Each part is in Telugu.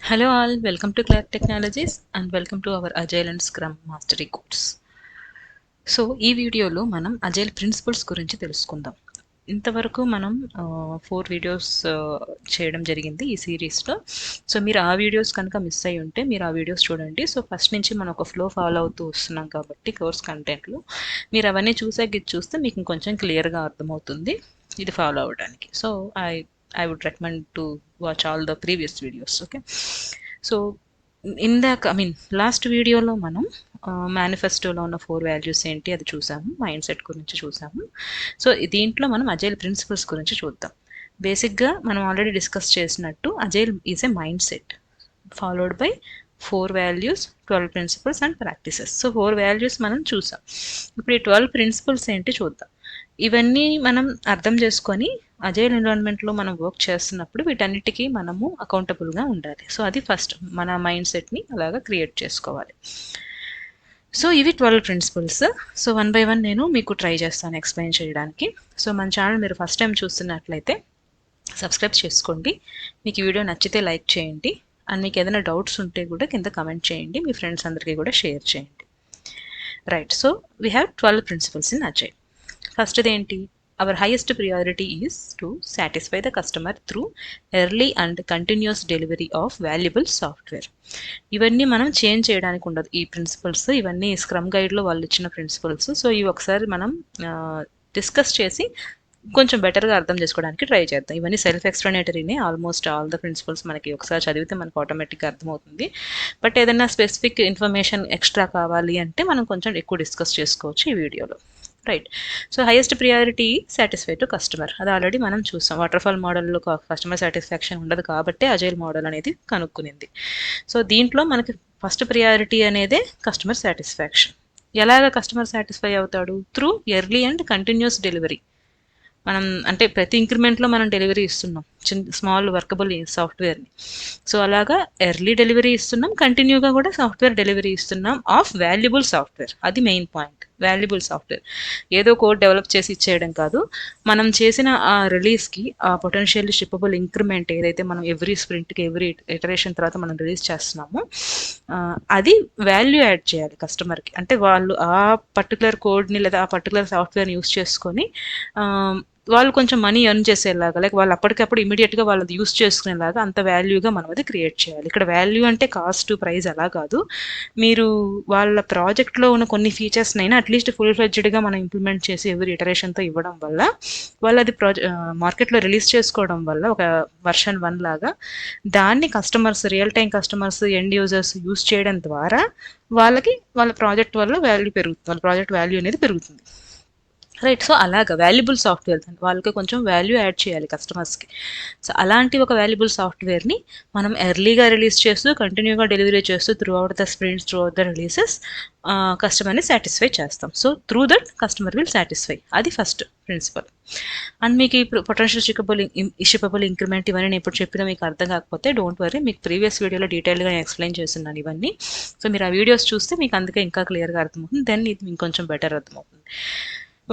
Hello all, welcome to Clark Technologies and welcome to our Agile and Scrum Mastery course. So ఈ వీడియోలో మనం అజైల్ ప్రిన్సిపల్స్ గురించి తెలుసుకుందాం. ఇంతవరకు మనం 4 వీడియోస్ చేయడం జరిగింది ఈ సిరీస్లో. సో మీరు ఆ వీడియోస్ కనుక మిస్ అయ్యి ఉంటే మీరు ఆ వీడియోస్ చూడండి. సో ఫస్ట్ నుంచి మనం ఒక ఫ్లో ఫాలో అవుతూ వస్తున్నాం కాబట్టి కోర్స్ కంటెంట్లో మీరు అవన్నీ చూసాక ఇది చూస్తే మీకు ఇంకొంచెం క్లియర్గా అర్థమవుతుంది ఇది ఫాలో అవ్వడానికి. So I would recommend to watch all the previous videos. Okay, so last వీడియోలో మనం మేనిఫెస్టోలో ఉన్న 4 వాల్యూస్ ఏంటి అది చూసాము, మైండ్ సెట్ గురించి చూసాము. సో దీంట్లో మనం అజైల్ ప్రిన్సిపల్స్ గురించి చూద్దాం. బేసిక్గా మనం ఆల్రెడీ డిస్కస్ చేసినట్టు agile is a mindset followed by 4 values, 12 principles and practices. So 4 values మనం చూసాం. ఇప్పుడు ఈ 12 ప్రిన్సిపల్స్ ఏంటి చూద్దాం. ఇవన్నీ మనం అర్థం చేసుకొని అజైల్ ఎన్విరాన్మెంట్లో మనం వర్క్ చేస్తున్నప్పుడు వీటన్నిటికీ మనము అకౌంటబుల్గా ఉండాలి. సో అది ఫస్ట్ మన మైండ్ సెట్ని అలాగా క్రియేట్ చేసుకోవాలి. సో ఇవి 12 principles. So one by one నేను మీకు ట్రై చేస్తాను ఎక్స్ప్లెయిన్ చేయడానికి. సో మన ఛానల్ మీరు ఫస్ట్ టైం చూస్తున్నట్లయితే సబ్స్క్రైబ్ చేసుకోండి. మీకు ఈ వీడియో నచ్చితే లైక్ చేయండి అండ్ మీకు ఏదైనా డౌట్స్ ఉంటే కూడా కింద కమెంట్ చేయండి, మీ ఫ్రెండ్స్ అందరికీ కూడా షేర్ చేయండి. Right, so we have 12 principles in agile. ఫస్ట్ది ఏంటి? Our highest priority is to satisfy the customer through early and continuous delivery of valuable software. ఇవన్నీ మనం చేంజ్ చేయడానికి ఉండదు ఈ ప్రిన్సిపల్స్. ఇవన్నీ స్క్రమ్ గైడ్లో వాళ్ళు ఇచ్చిన ప్రిన్సిపల్స్. సో ఇవి ఒకసారి మనం డిస్కస్ చేసి కొంచెం బెటర్గా అర్థం చేసుకోవడానికి ట్రై చేద్దాం. ఇవన్నీ సెల్ఫ్ ఎక్స్ప్లెనేటరీనే, ఆల్మోస్ట్ ఆల్ ద ప్రిన్సిపల్స్ మనకి ఒకసారి చదివితే మనకు ఆటోమేటిక్గా అర్థమవుతుంది. బట్ ఏదైనా స్పెసిఫిక్ ఇన్ఫర్మేషన్ ఎక్స్ట్రా కావాలి అంటే మనం కొంచెం ఎక్కువ డిస్కస్ చేసుకోవచ్చు ఈ వీడియోలో. Right, so highest priority satisfy to customer, అది ఆల్రెడీ మనం చూసాం. వాటర్ఫాల్ మోడల్లో కస్టమర్ సాటిస్ఫాక్షన్ ఉండదు కాబట్టి అజైల్ మోడల్ అనేది కనుక్కునింది. సో దీంట్లో మనకి ఫస్ట్ ప్రియారిటీ అనేదే కస్టమర్ సాటిస్ఫాక్షన్. ఎలాగ కస్టమర్ సాటిస్ఫై అవుతాడు? Through early and continuous delivery. మనం అంటే ప్రతి ఇంక్రిమెంట్లో మనం డెలివరీ ఇస్తున్నాం స్మాల్ వర్కబుల్ సాఫ్ట్వేర్ని. సో అలాగా ఎర్లీ డెలివరీ ఇస్తున్నాం, కంటిన్యూగా కూడా సాఫ్ట్వేర్ డెలివరీ ఇస్తున్నాం ఆఫ్ వాల్యుబుల్ సాఫ్ట్వేర్. అది మెయిన్ పాయింట్, వాల్యుబుల్ సాఫ్ట్వేర్. ఏదో కోడ్ డెవలప్ చేసి ఇచ్చేయడం కాదు, మనం చేసిన ఆ రిలీజ్కి ఆ పొటెన్షియల్లీ షిప్పబుల్ ఇంక్రిమెంట్ ఏదైతే మనం ఎవ్రీ స్ప్రింట్కి ఎవ్రీ ఇటరేషన్ తర్వాత మనం రిలీజ్ చేస్తున్నామో అది వాల్యూ యాడ్ చేయాలి కస్టమర్కి. అంటే వాళ్ళు ఆ పర్టికులర్ కోడ్ని లేదా ఆ పర్టికులర్ సాఫ్ట్వేర్ని యూస్ చేసుకొని వాళ్ళు కొంచెం మనీ ఎర్న్ చేసేలాగా, లైక్ వాళ్ళు అప్పటికప్పుడు ఇమీడియట్గా వాళ్ళది యూస్ చేసుకునేలాగా అంత వాల్యూగా మనం అది క్రియేట్ చేయాలి. ఇక్కడ వాల్యూ అంటే కాస్ట్ ప్రైస్ అలా కాదు, మీరు వాళ్ళ ప్రాజెక్ట్లో ఉన్న కొన్ని ఫీచర్స్నైనా అట్లీస్ట్ ఫుల్ ఫ్లెడ్జ్డ్గా మనం ఇంప్లిమెంట్ చేసి ఎవరి ఇటరేషన్తో ఇవ్వడం వల్ల వాళ్ళు అది మార్కెట్లో రిలీజ్ చేసుకోవడం వల్ల ఒక వర్షన్ 1 లాగా దాన్ని customers, real time customers, end users use చేయడం ద్వారా వాళ్ళకి వాళ్ళ ప్రాజెక్ట్ వల్ల వాల్యూ పెరుగుతుంది, వాళ్ళ ప్రాజెక్ట్ వాల్యూ అనేది పెరుగుతుంది. రైట్, సో అలాగా వాల్యుబుల్ సాఫ్ట్వేర్ వాళ్ళకి కొంచెం వాల్యూ యాడ్ చేయాలి కస్టమర్స్కి. సో అలాంటి ఒక వాల్యుబుల్ సాఫ్ట్వేర్ని మనం ఎర్లీగా రిలీజ్ చేస్తూ కంటిన్యూగా డెలివరీ చేస్తూ through out the sprints, through out the releases కస్టమర్ని సాటిస్ఫై చేస్తాం. So through that customer will satisfy, అది ఫస్ట్ ప్రిన్సిపల్. అండ్ మీకు ఇప్పుడు పొటెన్షియల్ షిప్పబుల్ ఇంక్రిమెంట్ ఇవన్నీ నేను ఇప్పుడు చెప్పిన మీకు అర్థం కాకపోతే డోంట్ వరీ, మీకు ప్రీవియస్ వీడియోలో డీటెయిల్గా నేను ఎక్స్ప్లెయిన్ చేస్తున్నాను ఇవన్నీ. సో మీరు ఆ వీడియోస్ చూస్తే మీకు అందుకే ఇంకా క్లియర్గా అర్థమవుతుంది, దెన్ ఇది ఇంకొంచెం బెటర్ అర్థమవుతుంది.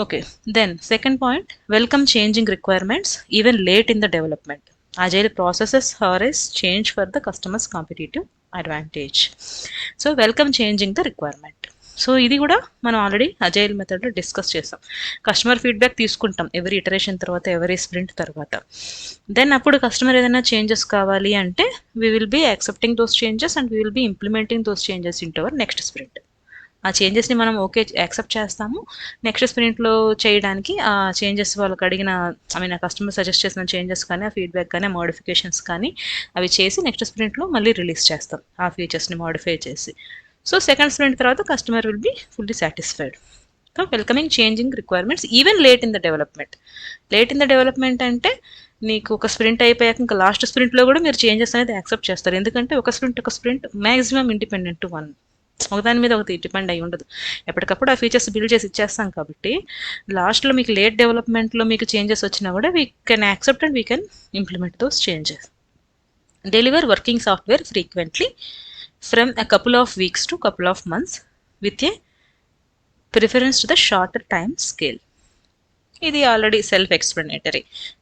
Okay, then second point, welcome changing requirements even late in the development. Agile processes harass change for the customer's competitive advantage. So welcome changing the requirement. So ఇది కూడా మనం ఆల్రెడీ అజైల్ మెథడ్లో డిస్కస్ చేస్తాం. కస్టమర్ ఫీడ్బ్యాక్ తీసుకుంటాం ఎవరి ఇటరేషన్ తర్వాత, ఎవరి స్ప్రింట్ తర్వాత. దెన్ అప్పుడు కస్టమర్ ఏదైనా చేంజెస్ కావాలి అంటే we will be accepting those changes and we will be implementing those changes in our next sprint. ఆ చేంజెస్ని మనం ఓకే యాక్సెప్ట్ చేస్తాము. నెక్స్ట్ స్ప్రింట్లో చేయడానికి ఆ చేంజెస్ వాళ్ళకి అడిగిన ఆ కస్టమర్ సజెస్ట్ చేసిన చేంజెస్ కానీ, ఆ ఫీడ్బ్యాక్ కానీ, ఆ మోడిఫికేషన్స్ కానీ అవి చేసి నెక్స్ట్ స్ప్రింట్లో మళ్ళీ రిలీజ్ చేస్తాం ఆ ఫీచర్స్ని మోడిఫై చేసి. సో సెకండ్ స్ప్రింట్ తర్వాత customer will be fully satisfied. So welcoming changing requirements even late in the development. Late in the development అంటే నీకు ఒక స్ప్రింట్ అయిపోయాక ఇంకా లాస్ట్ స్ప్రింట్లో కూడా మీరు చేంజెస్ అనేది యాక్సెప్ట్ చేస్తారు. ఎందుకంటే ఒక స్ప్రింట్ మ్యాక్సిమం ఇండిపెండెంట్ వన్, ఒకదాని మీద ఒకటి డిపెండ్ అయ్యి ఉండదు. ఎప్పటికప్పుడు ఆ ఫీచర్స్ బిల్డ్ చేసి ఇచ్చేస్తాం కాబట్టి లాస్ట్లో మీకు లేట్ డెవలప్మెంట్లో మీకు చేంజెస్ వచ్చినా కూడా we can accept and we can implement those changes. Deliver working software frequently from a couple of weeks to couple of months with a preference to the shorter time scale. ఇది already self explanatory.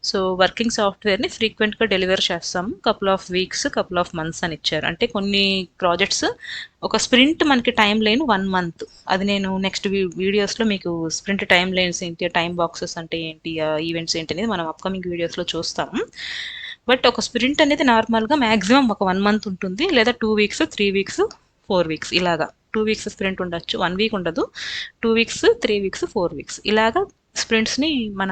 So working సాఫ్ట్వేర్ని ఫ్రీక్వెంట్గా డెలివర్ చేస్తాము, couple of weeks, couple of months అని ఇచ్చారు. అంటే కొన్ని ప్రాజెక్ట్స్ ఒక స్ప్రింట్ మనకి టైం లైన్ 1 మంత్. అది నేను నెక్స్ట్ వీడియోస్లో మీకు స్ప్రింట్ టైం లైన్స్ ఏంటి, టైం బాక్సెస్ అంటే ఏంటి, ఈవెంట్స్ ఏంటి అనేది మనం అప్కమింగ్ వీడియోస్లో చూస్తాము. బట్ ఒక స్ప్రింట్ అనేది నార్మల్గా మ్యాక్సిమం ఒక 1 మంత్ ఉంటుంది, లేదా 2 వీక్స్, 3 వీక్స్, 4 వీక్స్ ఇలాగా. 2 వీక్స్ స్ప్రింట్ ఉండొచ్చు, 1 వీక్ ఉండదు. 2 వీక్స్, 3 వీక్స్, 4 వీక్స్ ఇలాగా స్ప్రింట్స్ని మన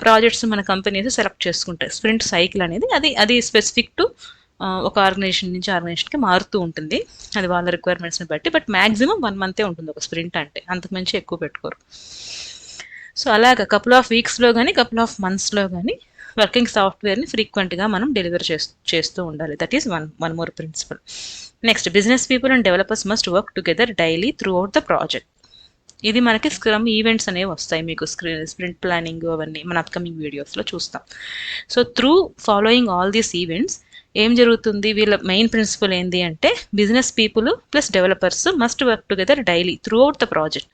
ప్రాజెక్ట్స్ మన కంపెనీస్ సెలెక్ట్ చేసుకుంటాయి. స్ప్రింట్ సైకిల్ అనేది అది అది స్పెసిఫిక్ టు ఒక ఆర్గనైజేషన్ నుంచి ఆర్గనైజేషన్కి మారుతూ ఉంటుంది, అది వాళ్ళ రిక్వైర్మెంట్స్ని బట్టి. బట్ మ్యాక్సిమం 1 మంతే ఉంటుంది ఒక స్ప్రింట్ అంటే, అంతకుమించి ఎక్కువ పెట్టుకోరు. సో అలాగా కపుల్ ఆఫ్ వీక్స్లో కానీ కపుల్ ఆఫ్ మంత్స్లో కానీ వర్కింగ్ సాఫ్ట్వేర్ని ఫ్రీక్వెంట్గా మనం డెలివర్ చేస్తూ ఉండాలి. That is one more principle. Next, business people and developers must work together daily throughout the project. ఇది మనకి స్క్రమ్ ఈవెంట్స్ అనేవి వస్తాయి, మీకు స్ప్రింట్ ప్లానింగ్ అవన్నీ మన అప్కమింగ్ వీడియోస్లో చూస్తాం. So through following all these events ఏం జరుగుతుంది, వీళ్ళ మెయిన్ ప్రిన్సిపల్ ఏంటి అంటే business people plus developers must work together daily throughout the project.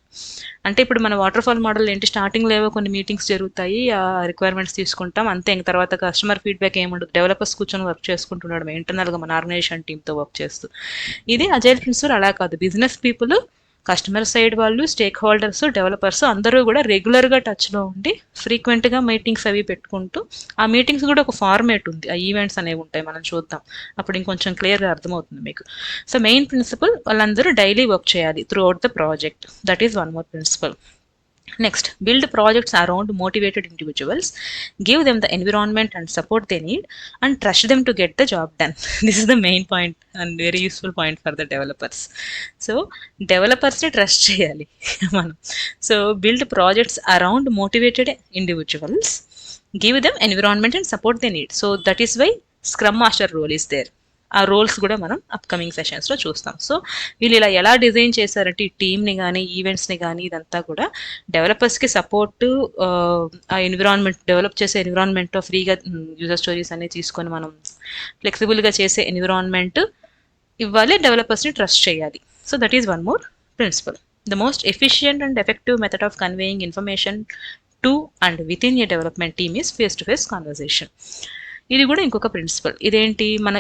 అంటే ఇప్పుడు మన వాటర్ ఫాల్ మోడల్ ఏంటి, స్టార్టింగ్లో ఏవో కొన్ని మీటింగ్స్ జరుగుతాయి, ఆ రిక్వైర్మెంట్స్ తీసుకుంటాం అంతే, ఇంక తర్వాత కస్టమర్ ఫీడ్బ్యాక్ ఏముండదు, డెవలపర్స్ కూర్చొని వర్క్ చేసుకుంటున్నాడు ఇంటర్నల్గా మన ఆర్గనైజేషన్ టీమ్తో వర్క్ చేస్తూ. ఇది అజైల్ ప్రిన్సిపల్ అలా కాదు. బిజినెస్ పీపుల్, కస్టమర్ సైడ్ వాళ్ళు, స్టేక్ హోల్డర్స్, డెవలపర్స్ అందరూ కూడా రెగ్యులర్గా టచ్లో ఉండి ఫ్రీక్వెంట్గా మీటింగ్స్ అవి పెట్టుకుంటూ, ఆ మీటింగ్స్ కూడా ఒక ఫార్మేట్ ఉంది, ఆ ఈవెంట్స్ అనేవి ఉంటాయి, మనం చూద్దాం అప్పుడు ఇంకొంచెం క్లియర్గా అర్థమవుతుంది మీకు. సో మెయిన్ ప్రిన్సిపల్ వాళ్ళందరూ డైలీ వర్క్ చేయాలి throughout the project. That is one more principle. Next, build projects around motivated individuals, give them the environment and support they need, and trust them to get the job done. This is the main point and very useful point for the developers. So, developers ni trust cheyali మనం. So, build projects around motivated individuals, give them environment and support they need. So, that is why Scrum Master role is there. ఆ రోల్స్ కూడా మనం అప్కమింగ్ సెషన్స్లో చూస్తాం. సో వీళ్ళు ఇలా ఎలా డిజైన్ చేశారంటే ఈ టీమ్ని కానీ ఈవెంట్స్ని కానీ ఇదంతా కూడా డెవలపర్స్కి సపోర్ట్, ఆ ఎన్విరాన్మెంట్ డెవలప్ చేసే ఎన్విరాన్మెంట్లో ఫ్రీగా యూజర్ స్టోరీస్ అన్ని తీసుకొని మనం ఫ్లెక్సిబుల్గా చేసే ఎన్విరాన్మెంట్ ఇవ్వాలి, డెవలపర్స్ని ట్రస్ట్ చేయాలి. So that is one more principle. The most efficient and effective method of conveying information to and with in a development team is face to face conversation. ఇది కూడా ఇంకొక ప్రిన్సిపల్. ఇదేంటి, మన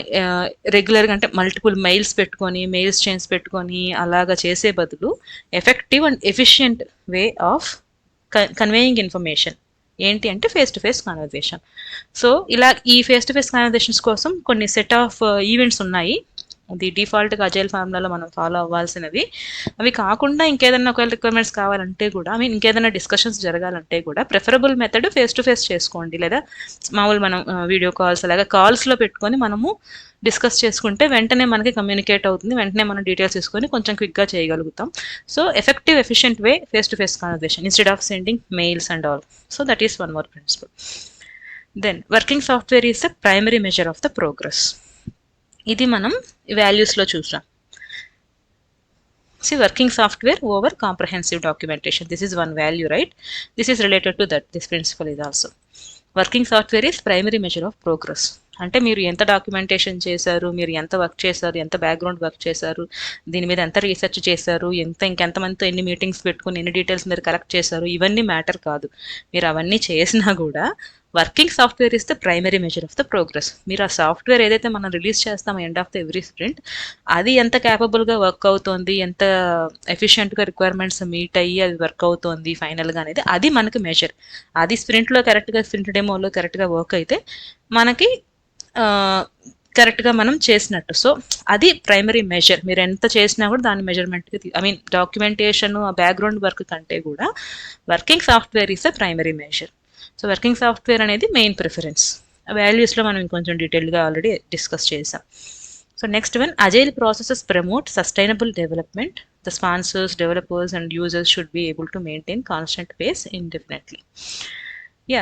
రెగ్యులర్గా అంటే మల్టిపుల్ మెయిల్స్ పెట్టుకొని, మెయిల్స్ చైన్స్ పెట్టుకొని అలాగా చేసే బదులు effective and efficient way of conveying information ఏంటి అంటే face to face conversation. So ఇలా ఈ ఫేస్ టు ఫేస్ కాన్వర్జేషన్స్ కోసం కొన్ని సెట్ ఆఫ్ ఈవెంట్స్ ఉన్నాయి. అది డిఫాల్ట్గా అజైల్ ఫార్ములాలో మనం ఫాలో అవ్వాల్సినవి. అవి కాకుండా ఇంకేదైనా ఒకవేళ రిక్వైర్మెంట్స్ కావాలంటే కూడా, ఐ మీన్ ఇంకేదైనా డిస్కషన్స్ జరగాలంటే కూడా preferable method face to face చేసుకోండి, లేదా మామూలు మనం వీడియో కాల్స్ అలాగే కాల్స్లో పెట్టుకొని మనము డిస్కస్ చేసుకుంటే వెంటనే మనకి కమ్యూనికేట్ అవుతుంది, వెంటనే మనం డీటెయిల్స్ తీసుకొని కొంచెం క్విక్గా చేయగలుగుతాం. So effective efficient way face to face conversation instead of sending mails and all. So that is one more principle. Then working software is the primary measure of the progress. ఇది మనం వాల్యూస్లో చూసాం. See, working software over comprehensive documentation. This is one value, right? This is related to that. This principle is also. Working software is primary measure of progress. అంటే మీరు ఎంత డాక్యుమెంటేషన్ చేశారు, మీరు ఎంత వర్క్ చేశారు, ఎంత బ్యాక్గ్రౌండ్ వర్క్ చేశారు, దీని మీద ఎంత రీసెర్చ్ చేశారు, ఇంకెంతమందితో ఎన్ని మీటింగ్స్ పెట్టుకుని ఎన్ని డీటెయిల్స్ మీరు కలెక్ట్ చేశారు, ఇవన్నీ మ్యాటర్ కాదు. మీరు అవన్నీ చేసినా కూడా working software is the primary measure of the progress. మీరు ఆ సాఫ్ట్వేర్ ఏదైతే మనం రిలీజ్ చేస్తామో end of the every sprint, అది ఎంత క్యాపబుల్గా వర్క్ అవుతోంది, ఎంత ఎఫిషియెంట్గా రిక్వైర్మెంట్స్ మీట్ అయ్యి అది వర్క్ అవుతోంది ఫైనల్గా అనేది, అది మనకి మెజర్. అది స్ప్రింట్లో కరెక్ట్గా, స్ప్రింట్ డెమోలో కరెక్ట్గా వర్క్ అయితే మనకి కరెక్ట్గా మనం చేసినట్టు. సో అది ప్రైమరీ మెజర్. మీరు ఎంత చేసినా కూడా దాని మెజర్మెంట్కి, ఐ మీన్ డాక్యుమెంటేషన్, ఆ బ్యాక్గ్రౌండ్ వర్క్ కంటే కూడా working software is the primary measure. So working software అనేది మెయిన్ ప్రిఫరెన్స్. వాల్యూస్లో మనం ఇంకొంచెం డీటెయిల్గా ఆల్రెడీ డిస్కస్ చేసాం. So next one, agile processes promote sustainable development. The sponsors, developers and users should be able to maintain constant pace indefinitely.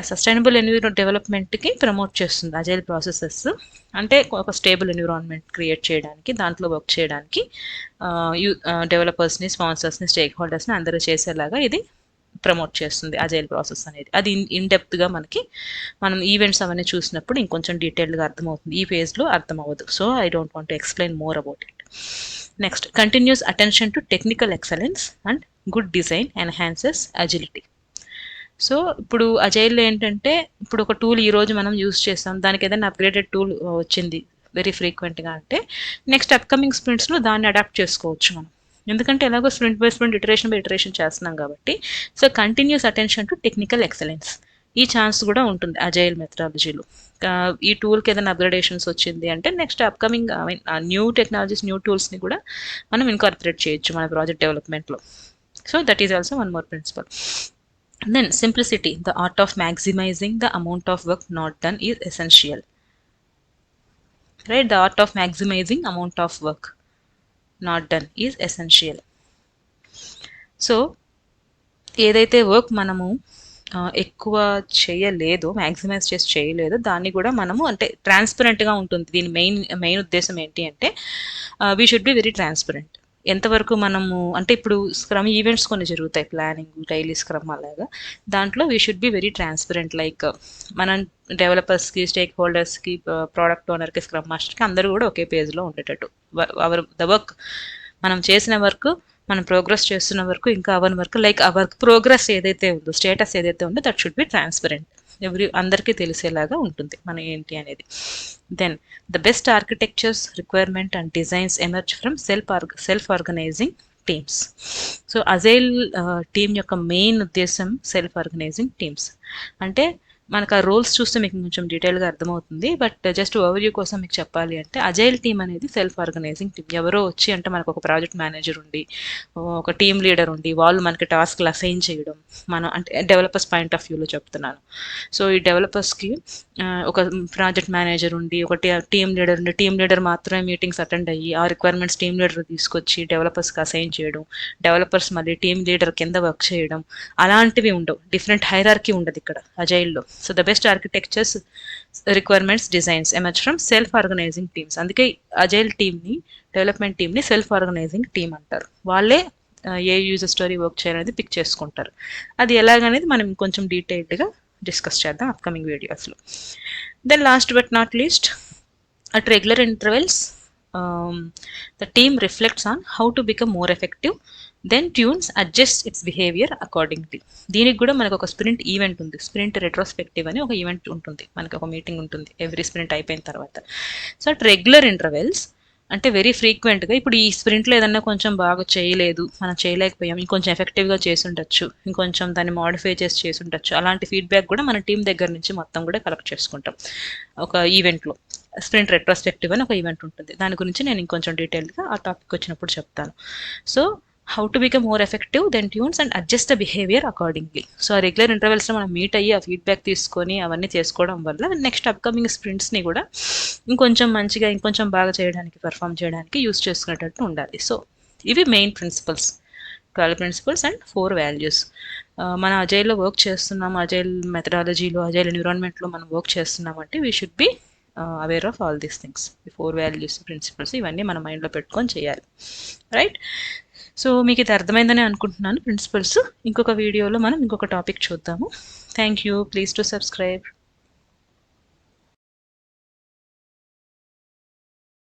Sustainable డెవలప్మెంట్కి ప్రమోట్ చేస్తుంది అజైల్ ప్రాసెసెస్. అంటే ఒక స్టేబుల్ ఎన్విరాన్మెంట్ క్రియేట్ చేయడానికి, దాంట్లో వర్క్ చేయడానికి డెవలపర్స్ని, స్పాన్సర్స్ని, స్టేక్ హోల్డర్స్ని అందరూ చేసేలాగా ఇది ప్రమోట్ చేస్తుంది అజైల్ ప్రాసెస్ అనేది. అది ఇన్డెప్త్గా మనం ఈవెంట్స్ అవన్నీ చూసినప్పుడు ఇంకొంచెం డీటెయిల్గా అర్థమవుతుంది, ఈ ఫేజ్లో అర్థం అవ్వదు. So I don't want to explain more about it. Next, continuous attention to technical excellence and good design enhances agility. So ఇప్పుడు అజైల్లో ఏంటంటే ఇప్పుడు ఒక టూల్ ఈరోజు మనం యూస్ చేస్తాం, దానికి ఏదైనా అప్గ్రేడెడ్ టూల్ వచ్చింది వెరీ ఫ్రీక్వెంట్గా అంటే నెక్స్ట్ అప్కమింగ్ స్ప్రింట్స్లో దాన్ని అడాప్ట్ చేసుకోవచ్చు మనం. ఎందుకంటే ఎలాగో sprint by sprint iteration by iteration చేస్తున్నాం కాబట్టి. So continuous attention to technical excellence, ఈ ఛాన్స్ కూడా ఉంటుంది అజైల్ మెథడాలజీలో. ఈ టూల్కి ఏదైనా అప్గ్రేడేషన్స్ వచ్చింది అంటే next upcoming new technologies new టూల్స్ని కూడా మనం ఇన్కార్పొరేట్ చేయొచ్చు మన ప్రాజెక్ట్ డెవలప్మెంట్లో. So that is also one more principle. Then simplicity, the art of maximizing the amount of work not done is essential. Right? The art of maximizing amount of work not done is essential. So ఏదైతే వర్క్ మనము ఎక్కువ చేయలేదో, మ్యాక్సిమైజ్ చేసి చేయలేదో దాన్ని కూడా మనము అంటే ట్రాన్స్పరెంట్గా ఉంటుంది. దీని మెయిన్ ఉద్దేశం ఏంటి అంటే we should be very transparent. ఎంతవరకు మనము అంటే ఇప్పుడు స్క్రమ్ ఈవెంట్స్ కొన్ని జరుగుతాయి, ప్లానింగ్ డైలీ స్క్రమ్ అలాగా, దాంట్లో we should be very transparent. Like మనం డెవలపర్స్కి, స్టేక్ హోల్డర్స్కి, ప్రోడక్ట్ ఓనర్కి, స్క్రమ్ మాస్టర్కి అందరూ కూడా ఒకే పేజ్లో ఉండేటట్టు ద వర్క్ మనం చేసిన వర్క్, మనం ప్రోగ్రెస్ చేస్తున్న వరకు, ఇంకా అవర్ వర్క్ లైక్ ఆ వర్క్ ప్రోగ్రెస్ ఏదైతే ఉందో, స్టేటస్ ఏదైతే ఉందో దట్ షుడ్ బి ట్రాన్స్పరెంట్. అందరికీ తెలిసేలాగా ఉంటుంది మన ఏంటి అనేది. Then the best architectures, requirement and designs emerge from self organizing teams. So agile team యొక్క మెయిన్ ఉద్దేశం సెల్ఫ్ ఆర్గనైజింగ్ టీమ్స్. అంటే మనకు ఆ రోల్స్ చూస్తే మీకు కొంచెం డీటెయిల్గా అర్థమవుతుంది, బట్ జస్ట్ ఓవర్వ్యూ కోసం మీకు చెప్పాలి అంటే అజైల్ టీమ్ అనేది సెల్ఫ్ ఆర్గనైజింగ్ టీమ్. ఎవరో వచ్చి అంటే మనకు ఒక ప్రాజెక్ట్ మేనేజర్ ఉండి, ఒక టీమ్ లీడర్ ఉండి, వాళ్ళు మనకి టాస్క్లు అసైన్ చేయడం, మనం అంటే డెవలపర్స్ పాయింట్ ఆఫ్ వ్యూలో చెప్తున్నాను. సో ఈ డెవలపర్స్కి ఒక ప్రాజెక్ట్ మేనేజర్ ఉండి, ఒక టీమ్ లీడర్ ఉండి, టీమ్ లీడర్ మాత్రమే మీటింగ్స్ అటెండ్ అయ్యి ఆ రిక్వైర్మెంట్స్ టీమ్ లీడర్ తీసుకొచ్చి డెవలపర్స్కి అసైన్ చేయడం, డెవలపర్స్ మళ్ళీ టీమ్ లీడర్ కింద వర్క్ చేయడం, అలాంటివి ఉండవు. డిఫరెంట్ హైరార్కీ ఉండదు ఇక్కడ అజైల్లో. So the best architectures, requirements, designs emerge from self organizing teams. అందుకే అజైల్ టీమ్ని, డెవలప్మెంట్ టీమ్ని సెల్ఫ్ ఆర్గనైజింగ్ టీమ్ అంటారు. వాళ్ళే ఏ యూజర్ స్టోరీ వర్క్ చేయాలనేది పిక్ చేసుకుంటారు. అది ఎలాగనేది మనం కొంచెం డీటెయిల్డ్గా డిస్కస్ చేద్దాం అప్కమింగ్ వీడియోస్లో. Then last but not least, at regular intervals the team reflects on how to become more effective, then tunes adjusts its behavior accordingly. దీనికి కూడా మనకు ఒక స్ప్రింట్ ఈవెంట్ ఉంది, స్ప్రింట్ రెట్రోస్పెక్టివ్ అని ఒక ఈవెంట్ ఉంటుంది, మనకి ఒక మీటింగ్ ఉంటుంది ఎవ్రీ స్ప్రింట్ అయిపోయిన తర్వాత. సో అట్ రెగ్యులర్ ఇంటర్వెల్స్ అంటే వెరీ ఫ్రీక్వెంట్గా, ఇప్పుడు ఈ స్ప్రింట్లో ఏదన్నా కొంచెం బాగా చేయలేదు, మనం చేయలేకపోయాం, ఇంకొంచెం ఎఫెక్టివ్గా చేసి ఉండొచ్చు, ఇంకొంచెం దాన్ని మాడిఫై చేసి ఉండొచ్చు, అలాంటి ఫీడ్బ్యాక్ కూడా మన టీం దగ్గర నుంచి మొత్తం కూడా కలెక్ట్ చేసుకుంటాం ఒక ఈవెంట్లో. స్ప్రింట్ రెట్రోస్పెక్టివ్ అని ఒక ఈవెంట్ ఉంటుంది, దాని గురించి నేను ఇంకొంచెం డీటెయిల్గా ఆ టాపిక్ వచ్చినప్పుడు చెప్తాను. So how to become more effective, then tunes and adjust the behaviour accordingly. So ఆ రెగ్యులర్ ఇంటర్వెల్స్లో మనం మీట్ అయ్యి ఆ ఫీడ్బ్యాక్ తీసుకొని అవన్నీ చేసుకోవడం వల్ల నెక్స్ట్ అప్కమింగ్ స్ప్రింట్స్ని కూడా ఇంకొంచెం మంచిగా, ఇంకొంచెం బాగా చేయడానికి, పర్ఫామ్ చేయడానికి యూస్ చేసుకునేటట్టు ఉండాలి. సో ఇవి main principles, 12 principles and 4 values. మన అజైల్లో వర్క్ చేస్తున్నాం, అజైల్ మెథడాలజీలో, అజైల్ ఎన్విరాన్మెంట్లో మనం వర్క్ చేస్తున్నామంటే we should be aware of all these things. ఈ 4 వాల్యూస్, ప్రిన్సిపల్స్ ఇవన్నీ మన మైండ్లో పెట్టుకొని చేయాలి, రైట్? సో మీకు ఇది అర్థమైందని అనుకుంటున్నాను ప్రిన్సిపల్స్. ఇంకొక వీడియోలో మనం ఇంకొక టాపిక్ చూద్దాము. Thank you. Please to subscribe.